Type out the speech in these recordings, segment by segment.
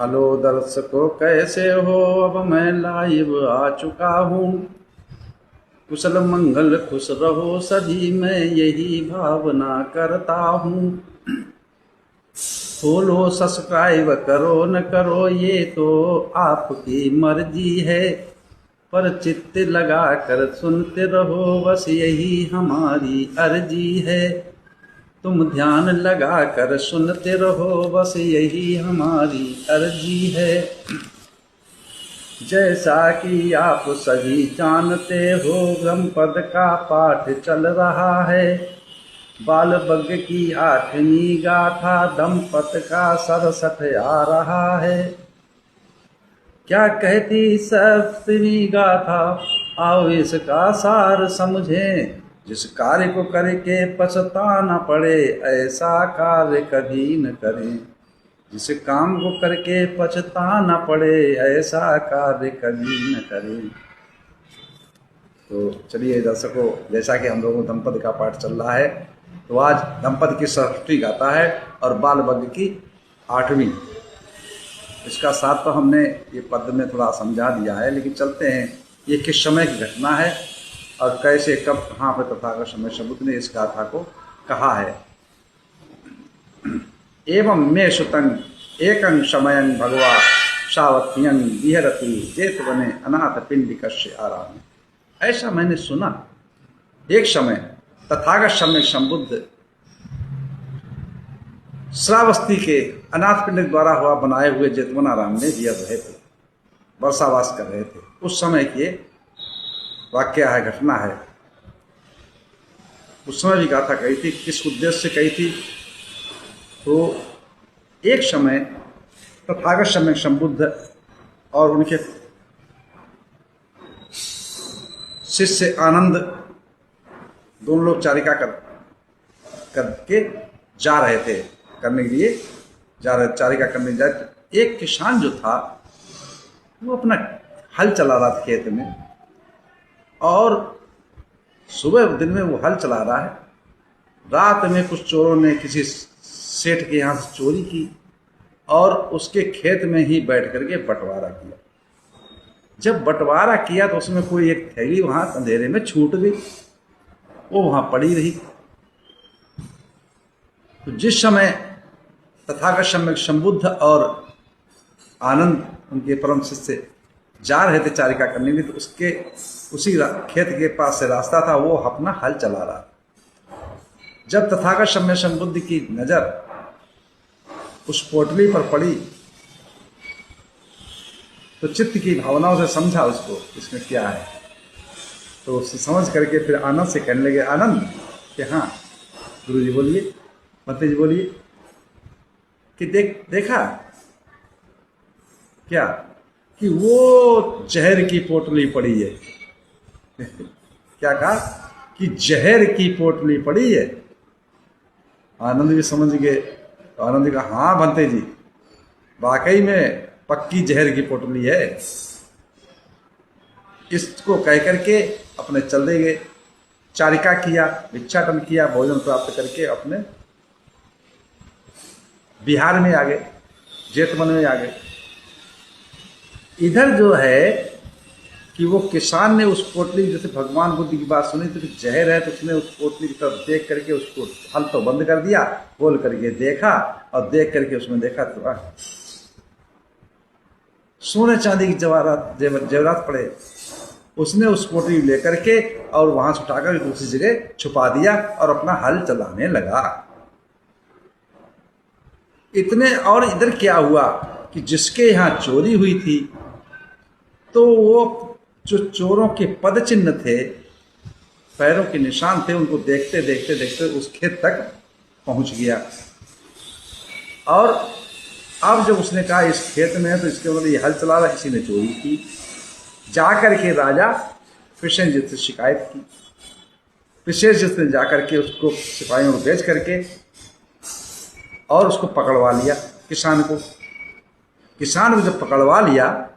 Hello दर्शकों, कैसे हो? अब मैं लाइव आ चुका हूँ। कुशल मंगल खुश रहो सभी, मैं यही भावना करता हूँ। फॉलो सब्सक्राइब करो न करो ये तो आपकी मर्जी है, पर चित्त लगा कर सुनते रहो बस यही हमारी अर्जी है। तुम ध्यान लगा कर सुनते रहो बस यही हमारी अर्जी है। जैसा कि आप सभी जानते हो, ब्रह्म पद का पाठ चल रहा है। बाल बग्ग की 8वीं गाथा, दंपत का 67 आ रहा है। क्या कहती 7वीं गाथा, आओ इसका सार समझें। जिस कार्य को करके पछताना पड़े, ऐसा कार्य कभी न करें। जिस काम को करके पछताना पड़े, ऐसा कार्य कभी न करें। तो चलिए दर्शकों, जैसा कि हम लोगों दंपति का पाठ चल रहा है, तो आज दंपति की 67 गाथा है और बाल बग्ग की 8वीं। इसका साथ तो हमने ये पद में थोड़ा समझा दिया है, लेकिन चलते हैं ये किस समय की घटना है और कैसे कब कहाँ पर तथागत समय शब्द ने इस गाथा को कहा है। एवं मे सुतं एकं समयं भगवा सावत्यं विहरति जेतवने अनाथ पिंडिकस्य आराम। ऐसा मैंने सुना, एक समय तथागत समय संबुद्ध श्रावस्ती के अनाथ पिंड द्वारा हुआ बनाए हुए जेतवन आराम में विहर रहे थे, वर्षावास कर रहे थे। उस समय की वाक्य है, घटना है। उस समय भी गाथा कही थी, किस उद्देश्य से कही थी? तो एक समय तथागत समय संबुद्ध और उनके शिष्य आनंद दोनों लोग चारिका करके जा रहे थे, करने के लिए जा रहे, चारिका करने जा रहे। एक किसान जो था वो अपना हल चला रहा था खेत में, और सुबह दिन में वो हल चला रहा है, रात में कुछ चोरों ने किसी सेठ के यहाँ से चोरी की और उसके खेत में ही बैठ करके बंटवारा किया। जब बंटवारा किया तो उसमें कोई एक थैली वहां अंधेरे में छूट गई, वो वहां पड़ी रही। तो जिस समय तथागत समय संबुद्ध और आनंद उनके परम शिष्य जा रहे थे चारिका करने के लिए, तो उसके उसी खेत के पास से रास्ता था, वो अपना हल चला रहा। जब तथागत समय संबुद्ध की नजर उस पोटली पर पड़ी तो चित्त की भावनाओं से समझा उसको इसमें क्या है। तो उससे समझ करके फिर आनंद से कहने लगे, आनंद कि हाँ गुरु जी बोलिए, मंत्री जी बोलिए, कि देखा क्या कि वो जहर की पोटली पड़ी है। क्या कहा कि जहर की पोटली पड़ी है। आनंद भी समझ गए। तो आनंद जी कहा, हाँ भंते जी, वाकई में पक्की जहर की पोटली है। इसको कह करके अपने चले गए, चारिका किया, भिक्षाटन किया, भोजन प्राप्त करके अपने बिहार में आ गए, जेतवन में आ गए। इधर जो है कि वो किसान ने उस पोटली, जैसे भगवान बुद्ध की बात सुनी तो जहर है, तो उसने उस पोटली की तरफ देख करके उसको हल तो बंद कर दिया, बोल करके देखा, और देख करके उसमें देखा तो सोने चांदी की जेवरात पड़े। उसने उस पोटली लेकर के और वहां से उठाकर दूसरी जगह छुपा दिया और अपना हल चलाने लगा। इतने, और इधर क्या हुआ कि जिसके यहाँ चोरी हुई थी, तो वो जो चोरों के पद चिन्ह थे, पैरों के निशान थे, उनको देखते देखते देखते उस खेत तक पहुंच गया। और अब जब उसने कहा इस खेत में है तो इसके मतलब ये हल चला रहा, किसी ने चोरी की। जाकर के राजा कृष्णजीत से शिकायत की। कृष्णजीत ने जाकर के उसको सिपाहियों को भेज करके और उसको पकड़वा लिया, किसान को। किसान को जब पकड़वा लिया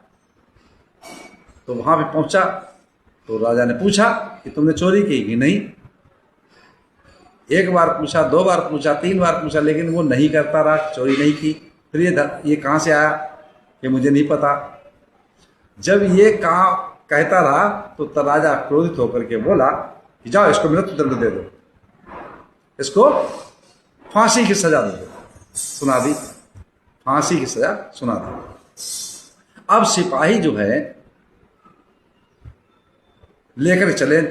तो वहां पे पहुंचा तो राजा ने पूछा कि तुमने चोरी की कि नहीं। एक बार पूछा, 2 बार पूछा, 3 बार पूछा, लेकिन वो नहीं करता रहा, चोरी नहीं की। फिर ये कहाँ से आया? कि मुझे नहीं पता। जब ये कहता रहा तो राजा क्रोधित होकर के बोला कि जाओ इसको मृत्यु दंड दे दो, इसको फांसी की सजा दे दो। सुना दी, फांसी की सजा सुना दी। अब सिपाही जो है लेकर चले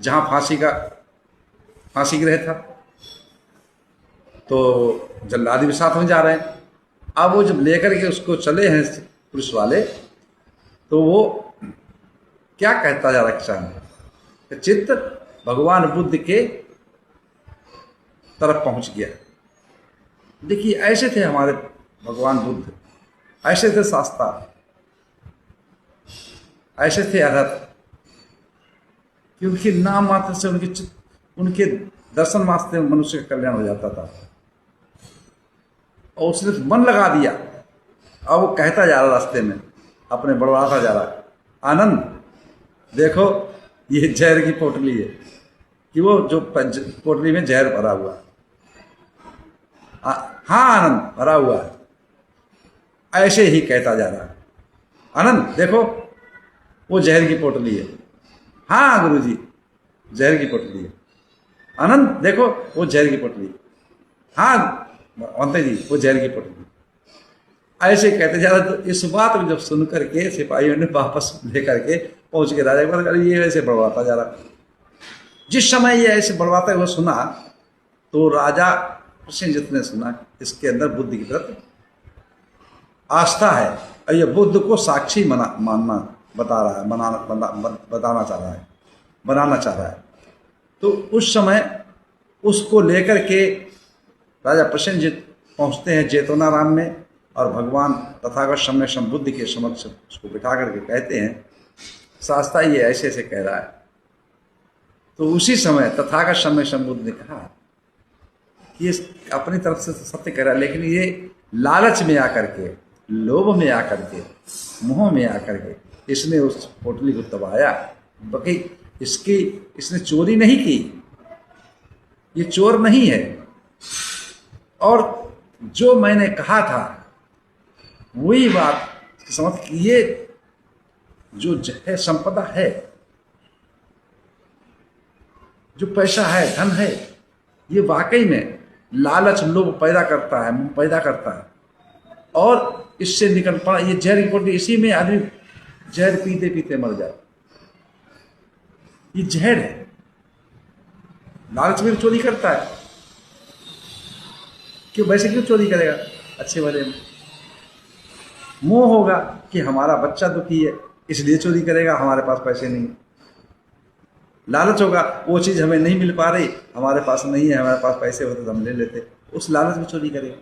जहां फांसी गिरह था, तो जल्लादी भी साथ में जा रहे हैं। अब वो जब लेकर के उसको चले हैं पुलिस वाले, तो वो क्या कहता जा रहा है, चित्त भगवान बुद्ध के तरफ पहुंच गया। देखिए ऐसे थे हमारे भगवान बुद्ध, ऐसे थे शास्ता, ऐसे थे अरहत, क्योंकि नाम मात्र से उनके दर्शन मात्र से मनुष्य का कल्याण हो जाता था। और उसने मन लगा दिया। अब वो कहता जा रहा रास्ते में, अपने बड़वाता जा रहा, आनंद देखो ये जहर की पोटली है, कि वो जो पोटली में जहर भरा हुआ। हाँ आनंद भरा हुआ है। ऐसे ही कहता जा रहा है, आनंद देखो वो जहर की पोटली है। हाँ गुरुजी जहर की पोटली है। आनंद देखो वो जहर की पोटली। हाँ अंते जी वो जहर की पोटली। ऐसे कहते जा रहा। तो इस बात को जब सुन करके सिपाहियों ने वापस लेकर के पहुंच के राजा के पास, ये ऐसे बढ़वाता जा रहा। जिस समय ये ऐसे बढ़वाता हुआ सुना, तो राजा प्रसेनजित ने सुना इसके अंदर बुद्धि की तरफ आस्था है, और ये बुद्ध को साक्षी मानना बता रहा है, बताना चाह रहा है, बनाना चाह रहा है। तो उस समय उसको लेकर के राजा प्रसेनजित पहुंचते हैं जेतवनाराम में, और भगवान तथागत सम्यक संबुद्ध के समक्ष उसको बिठा करके कहते हैं, शास्त्रा ये ऐसे ऐसे कह रहा है। तो उसी समय तथागत सम्यक संबुद्ध ने कहा कि ये अपनी तरफ से सत्य कह रहा है, लेकिन ये लालच में आकर के, लोभ में आकर के, मोह में आकर के इसने उस पोटली को दबाया। बाकी इसने चोरी नहीं की, ये चोर नहीं है। और जो मैंने कहा था वही बात समझ, ये जो है संपदा है, जो पैसा है, धन है, ये वाकई में लालच लोभ पैदा करता है, मुंह पैदा करता है, और इससे निकल पड़ा ये जहर की पोटली। इसी में आदमी जहर पीते पीते मर जाए, ये जहर है। लालच में चोरी करता है, क्यों वैसे क्यों चोरी करेगा अच्छे भले में? मोह होगा कि हमारा बच्चा दुखी है इसलिए चोरी करेगा, हमारे पास पैसे नहीं। लालच होगा वो चीज़ हमें नहीं मिल पा रही, हमारे पास नहीं है, हमारे पास पैसे होते तो हम ले लेते, उस लालच में चोरी करेगा।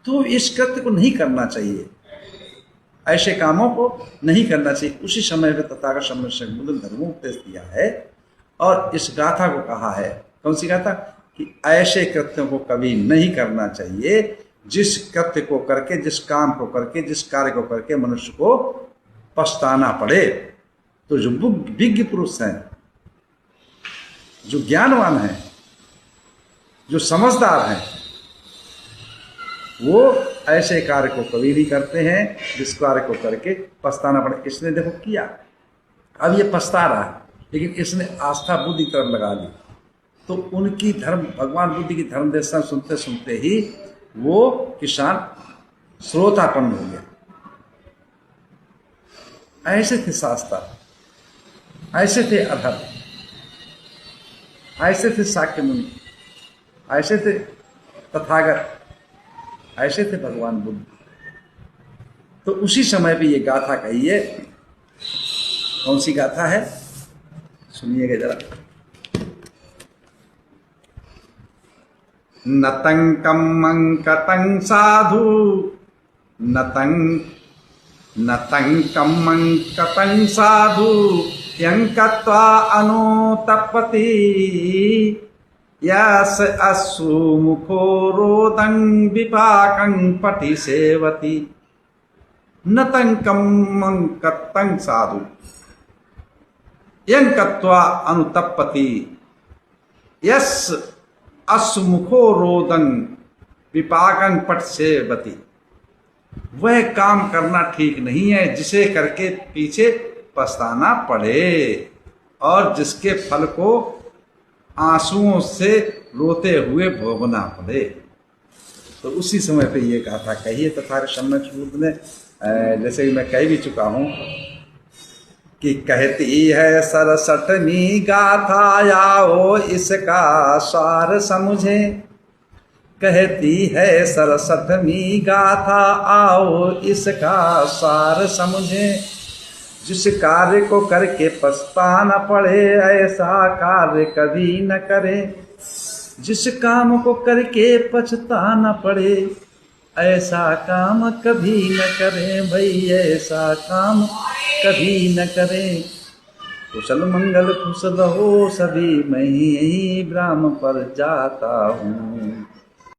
तो इस कृत्य को नहीं करना चाहिए, ऐसे कामों को नहीं करना चाहिए। उसी समय में तथागत सम्यक संबुद्ध धर्मोपदेश दिया है, और इस गाथा को कहा है, कौन सी गाथा, कि ऐसे कृत्यों को कभी नहीं करना चाहिए जिस कृत्य को करके, जिस काम को करके, जिस कार्य को करके मनुष्य को पछताना पड़े। तो जो विज्ञ पुरुष हैं, जो ज्ञानवान हैं, जो समझदार हैं, वो ऐसे कार्य को कभी नहीं करते हैं जिस कार्य को करके पछताना पड़े। इसने देखो किया, अब ये पछता रहा है, लेकिन इसने आस्था बुद्धि की तरफ लगा ली। तो उनकी धर्म, भगवान बुद्ध की धर्म दर्शन सुनते सुनते ही वो किसान श्रोतापन्न हो गया। ऐसे थे शास्त्रा, ऐसे थे अधर, ऐसे थे शाक्य मुनि, ऐसे थे तथागत, ऐसे थे भगवान बुद्ध। तो उसी समय पे ये गाथा कही है। कौन सी गाथा है सुनिएगा जरा। नतं कम्मं कतं साधु, नतं कम्मं कतं साधु, यं कत्वा अनुतपति, यस अश्रु मुखो रोदं विपाकं पटि सेवति। नतं कम्मं कतं साधु, यं कत्वा अनुतपति, यस अश्रु मुखो रोदं विपाकं पटि सेवति। वह काम करना ठीक नहीं है जिसे करके पीछे पछताना पड़े और जिसके फल को आंसुओं से रोते हुए भोगना पड़े। तो उसी समय पे ये गाथा कही है तथा सम्यक सूद ने, जैसे कि मैं कह भी चुका हूँ कि कहती है 67वीं गाथा आओ इसका सार समझे। कहती है 67वीं गाथा आओ इसका सार समझे। जिस कार्य को करके पछता न पड़े ऐसा कार्य कभी न करे। जिस काम को करके पछता न पड़े ऐसा काम कभी न करें भाई, ऐसा काम कभी न करें। कुशल मंगल खुश रहो सभी, मैं यही ब्रह्म पर जाता हूँ।